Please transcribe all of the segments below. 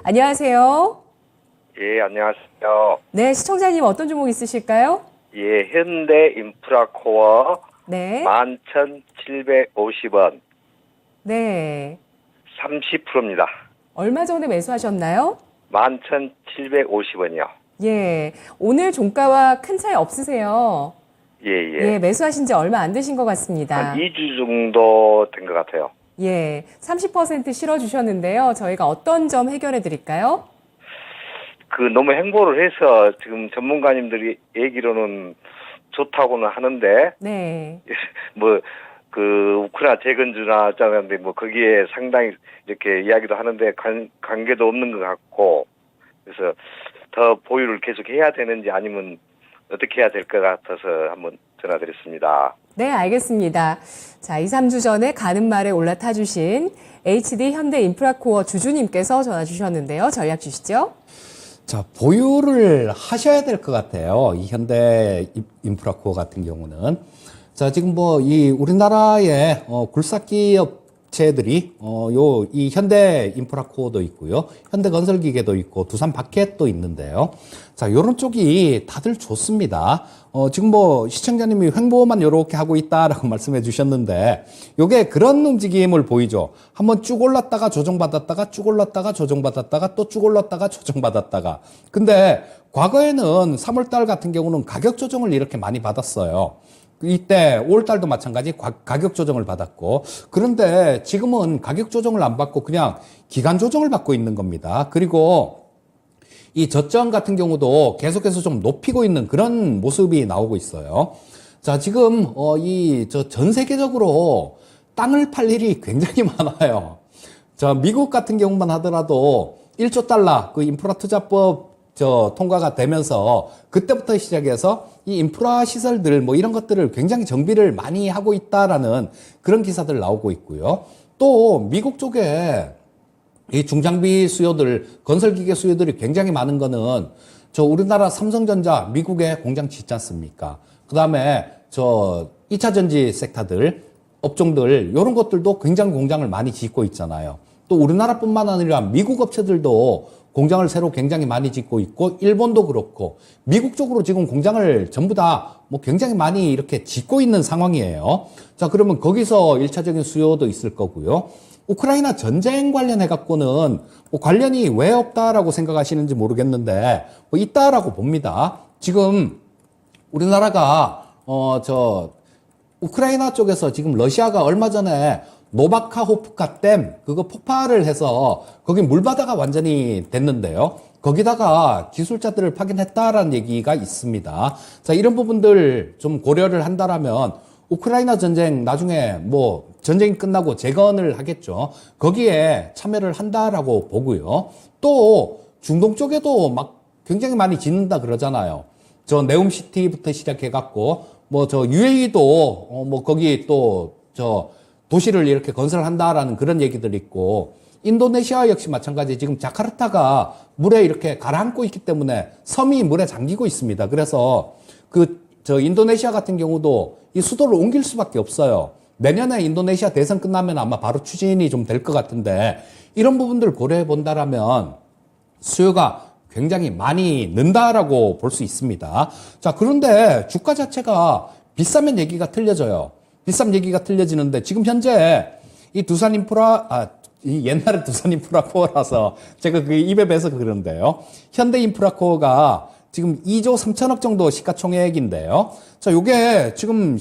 안녕하세요. 예, 안녕하세요. 네, 시청자님 어떤 종목 있으실까요? 예, 현대 인프라코어 네. 11,750원 네. 30%입니다. 얼마 전에 매수하셨나요? 11,750원이요. 예. 오늘 종가와 큰 차이 없으세요? 예, 예, 예. 매수하신 지 얼마 안 되신 것 같습니다. 한 2주 정도 된 것 같아요. 예. 30% 실어주셨는데요. 저희가 어떤 점 해결해 드릴까요? 너무 행보를 해서 지금 전문가님들이 얘기로는 좋다고는 하는데, 네. 우크라이나 재건주나 하자는데, 거기에 상당히 이렇게 이야기도 하는데, 관계도 없는 것 같고, 그래서 더 보유를 계속 해야 되는지 아니면 어떻게 해야 될 것 같아서 한번 전화드렸습니다. 네, 알겠습니다. 자, 2, 3주 전에 가는 말에 올라타 주신 HD 현대인프라코어 주주님께서 전화 주셨는데요. 전략 주시죠. 자, 보유를 하셔야 될 것 같아요. 이 현대 인프라코어 같은 경우는. 자, 지금 이 우리나라의 굴삭기업체들이 이 현대 인프라코어도 있고요. 현대건설기계도 있고 두산 바켓도 있는데요. 자, 요런 쪽이 다들 좋습니다. 지금 시청자님이 횡보만 요렇게 하고 있다라고 말씀해 주셨는데 요게 그런 움직임을 보이죠. 한번 쭉 올랐다가 조정받았다가 쭉 올랐다가 조정받았다가 또 쭉 올랐다가 조정받았다가. 근데 과거에는 3월달 같은 경우는 가격 조정을 이렇게 많이 받았어요. 이때 5월달도 마찬가지 가격 조정을 받았고, 그런데 지금은 가격 조정을 안 받고 그냥 기간 조정을 받고 있는 겁니다. 그리고 이 저점 같은 경우도 계속해서 좀 높이고 있는 그런 모습이 나오고 있어요. 자, 지금 전 세계적으로 땅을 팔 일이 굉장히 많아요. 자, 미국 같은 경우만 하더라도 1조 달러 그 인프라 투자법 통과가 되면서 그때부터 시작해서 이 인프라 시설들 이런 것들을 굉장히 정비를 많이 하고 있다라는 그런 기사들 나오고 있고요. 또 미국 쪽에 이 중장비 수요들, 건설기계 수요들이 굉장히 많은 거는 우리나라 삼성전자 미국에 공장 짓지 않습니까? 그 다음에 2차 전지 섹터들, 업종들, 이런 것들도 굉장히 공장을 많이 짓고 있잖아요. 또 우리나라뿐만 아니라 미국 업체들도 공장을 새로 굉장히 많이 짓고 있고, 일본도 그렇고, 미국 쪽으로 지금 공장을 전부 다 굉장히 많이 이렇게 짓고 있는 상황이에요. 자, 그러면 거기서 1차적인 수요도 있을 거고요. 우크라이나 전쟁 관련해 갖고는 관련이 왜 없다라고 생각하시는지 모르겠는데 있다라고 봅니다. 지금 우리나라가 우크라이나 쪽에서 지금 러시아가 얼마 전에 노바카호프카 댐 그거 폭발을 해서 거기 물바다가 완전히 됐는데요. 거기다가 기술자들을 파견했다라는 얘기가 있습니다. 자, 이런 부분들 좀 고려를 한다라면 우크라이나 전쟁 나중에 전쟁이 끝나고 재건을 하겠죠. 거기에 참여를 한다라고 보고요. 또 중동 쪽에도 굉장히 많이 짓는다 그러잖아요. 네움시티부터 시작해갖고 UAE도 거기 또 도시를 이렇게 건설한다라는 그런 얘기들이 있고, 인도네시아 역시 마찬가지. 지금 자카르타가 물에 이렇게 가라앉고 있기 때문에 섬이 물에 잠기고 있습니다. 그래서 인도네시아 같은 경우도 이 수도를 옮길 수밖에 없어요. 내년에 인도네시아 대선 끝나면 아마 바로 추진이 좀 될 것 같은데, 이런 부분들을 고려해 본다라면 수요가 굉장히 많이 는다라고 볼 수 있습니다. 자, 그런데 주가 자체가 비싸면 얘기가 틀려져요. 비싸면 얘기가 틀려지는데, 지금 현재 이 옛날에 두산 인프라코어라서 제가 입에 뱉어서 그러는데요. 현대 인프라코어가 지금 2조 3천억 정도 시가총액인데요. 자, 요게 지금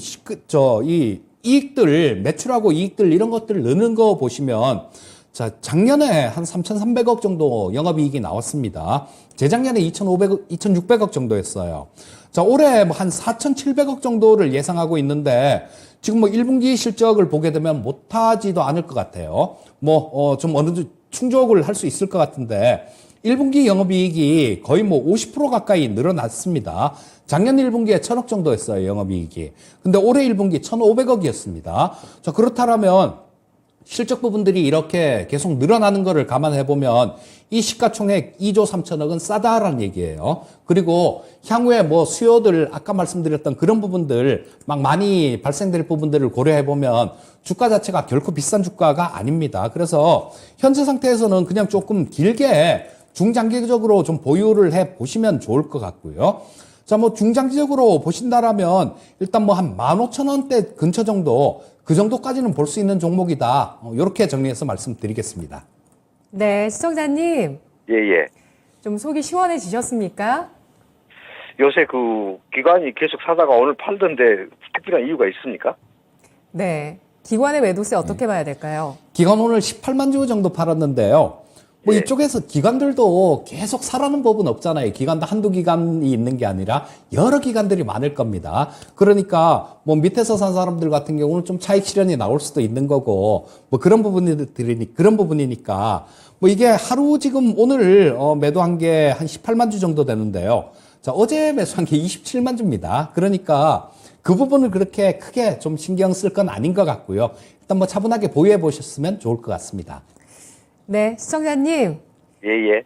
이 이익들, 매출하고 이익들 이런 것들을 넣는 거 보시면, 자, 작년에 한 3,300억 정도 영업이익이 나왔습니다. 재작년에 2,600억 정도였어요. 자, 올해 한 4,700억 정도를 예상하고 있는데, 지금 1분기 실적을 보게 되면 못하지도 않을 것 같아요. 좀 어느 정도 충족을 할 수 있을 것 같은데, 1분기 영업이익이 거의 50% 가까이 늘어났습니다. 작년 1분기에 1,000억 정도였어요, 영업이익이. 근데 올해 1분기 1,500억이었습니다. 자, 그렇다면 실적 부분들이 이렇게 계속 늘어나는 거를 감안해 보면 이 시가총액 2조 3천억은 싸다라는 얘기예요. 그리고 향후에 수요들 아까 말씀드렸던 그런 부분들 많이 발생될 부분들을 고려해 보면 주가 자체가 결코 비싼 주가가 아닙니다. 그래서 현재 상태에서는 그냥 조금 길게 중장기적으로 좀 보유를 해 보시면 좋을 것 같고요. 자, 뭐 중장기적으로 보신다라면 일단 뭐 한 15,000원대 근처 정도, 그 정도까지는 볼 수 있는 종목이다. 이렇게 정리해서 말씀드리겠습니다. 네, 시청자님. 예. 좀 속이 시원해지셨습니까? 요새 그 기관이 계속 사다가 오늘 팔던데 특별한 이유가 있습니까? 네. 기관의 매도세 어떻게 봐야 될까요? 기관 오늘 18만 주 정도 팔았는데요. 뭐 예. 이쪽에서 기관들도 계속 사라는 법은 없잖아요. 기관도 한두 기관이 있는 게 아니라 여러 기관들이 많을 겁니다. 그러니까 뭐 밑에서 산 사람들 같은 경우는 좀 차익 실현이 나올 수도 있는 거고 뭐 그런 부분이니까 뭐 이게 하루 지금 오늘 매도한 게 한 18만 주 정도 되는데요. 자, 어제 매수한 게 27만 주입니다. 그러니까 그 부분을 그렇게 크게 좀 신경 쓸 건 아닌 것 같고요. 일단 뭐 차분하게 보유해 보셨으면 좋을 것 같습니다. 네, 시청자님.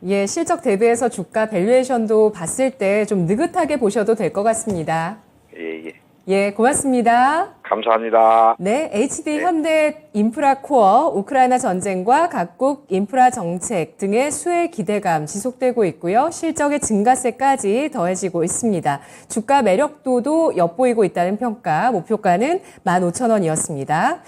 예. 실적 대비해서 주가 밸류에이션도 봤을 때 좀 느긋하게 보셔도 될 것 같습니다. 예. 예, 고맙습니다. 감사합니다. 네, HD 현대 인프라코어, 우크라이나 전쟁과 각국 인프라 정책 등의 수혜 기대감 지속되고 있고요. 실적의 증가세까지 더해지고 있습니다. 주가 매력도도 엿보이고 있다는 평가, 목표가는 15,000원이었습니다.